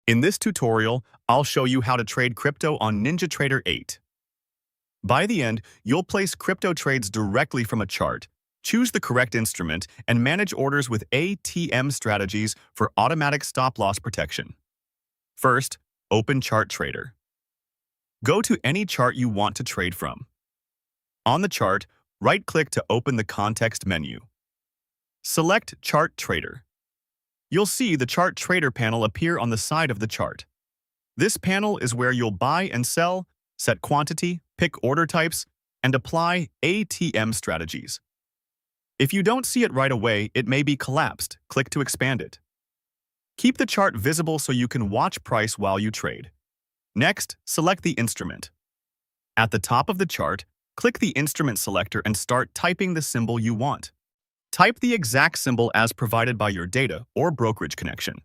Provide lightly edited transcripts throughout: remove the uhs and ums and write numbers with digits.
In this tutorial, I'll show you how to trade crypto on NinjaTrader 8. By the end, you'll place crypto trades directly from a chart, choose the correct instrument, and manage orders with ATM strategies for automatic stop-loss protection. First, open ChartTrader. Go to any chart you want to trade from. On the chart, right-click to open the context menu. Select ChartTrader. You'll see the ChartTrader panel appear on the side of the chart. This panel is where you'll buy and sell, set quantity, pick order types, and apply ATM strategies. If you don't see it right away, it may be collapsed. Click to expand it. Keep the chart visible so you can watch price while you trade. Next, select the instrument. At the top of the chart, click the instrument selector and start typing the symbol you want. Type the exact symbol as provided by your data or brokerage connection.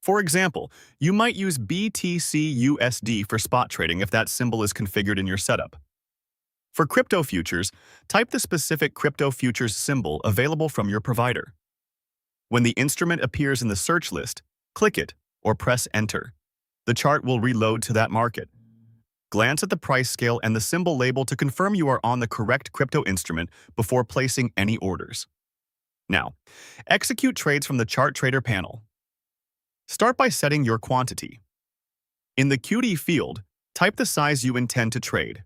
For example, you might use BTC/USD for spot trading if that symbol is configured in your setup. For crypto futures, type the specific crypto futures symbol available from your provider. When the instrument appears in the search list, click it or press Enter. The chart will reload to that market. Glance at the price scale and the symbol label to confirm you are on the correct crypto instrument before placing any orders. Now, execute trades from the ChartTrader panel. Start by setting your quantity. In the QD field, type the size you intend to trade.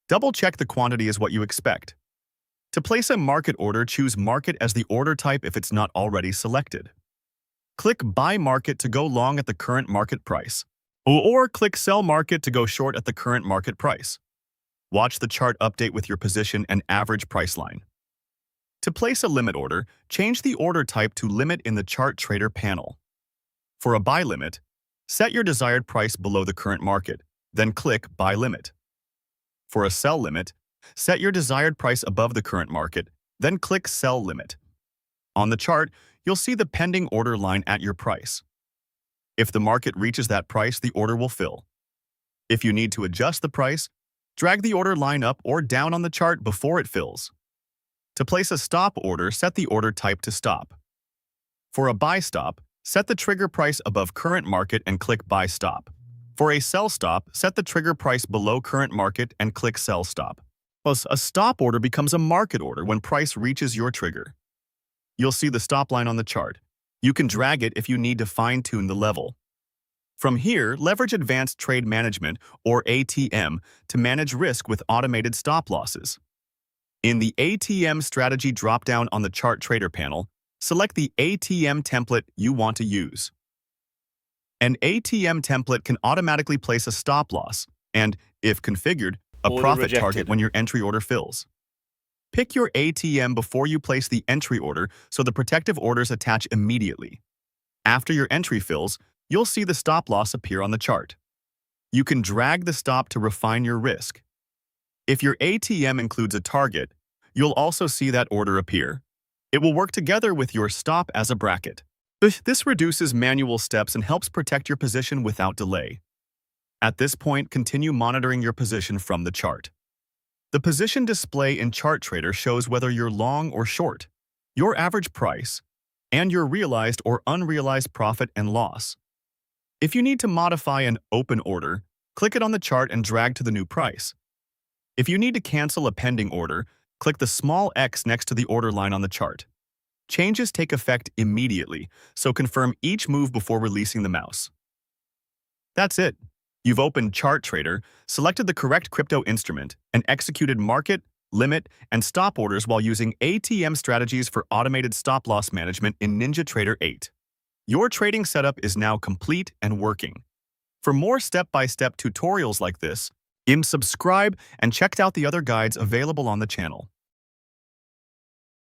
Double-check the quantity is what you expect. To place a market order, choose Market as the order type if it's not already selected. Click Buy Market to go long at the current market price, or click Sell Market to go short at the current market price. Watch the chart update with your position and average price line. To place a limit order, change the order type to Limit in the ChartTrader panel. For a buy limit, set your desired price below the current market, then click Buy Limit. For a sell limit, set your desired price above the current market, then click Sell Limit. On the chart, you'll see the pending order line at your price. If the market reaches that price, the order will fill. If you need to adjust the price, drag the order line up or down on the chart before it fills. To place a stop order, set the order type to Stop. For a buy stop, set the trigger price above current market and click Buy Stop. For a sell stop, set the trigger price below current market and click Sell Stop. Plus, a stop order becomes a market order when price reaches your trigger. You'll see the stop line on the chart. You can drag it if you need to fine-tune the level. From here, leverage Advanced Trade Management, or ATM, to manage risk with automated stop losses. In the ATM strategy drop-down on the ChartTrader panel, select the ATM template you want to use. An ATM template can automatically place a stop loss and, if configured, a profit target when your entry order fills. Pick your ATM before you place the entry order so the protective orders attach immediately. After your entry fills, you'll see the stop loss appear on the chart. You can drag the stop to refine your risk. If your ATM includes a target, you'll also see that order appear. It will work together with your stop as a bracket. This reduces manual steps and helps protect your position without delay. At this point, continue monitoring your position from the chart. The position display in ChartTrader shows whether you're long or short, your average price, and your realized or unrealized profit and loss. If you need to modify an open order, click it on the chart and drag to the new price. If you need to cancel a pending order, click the small X next to the order line on the chart. Changes take effect immediately, so confirm each move before releasing the mouse. That's it. You've opened ChartTrader, selected the correct crypto instrument, and executed market, limit, and stop orders while using ATM strategies for automated stop-loss management in NinjaTrader 8. Your trading setup is now complete and working. For more step-by-step tutorials like this, subscribe and check out the other guides available on the channel.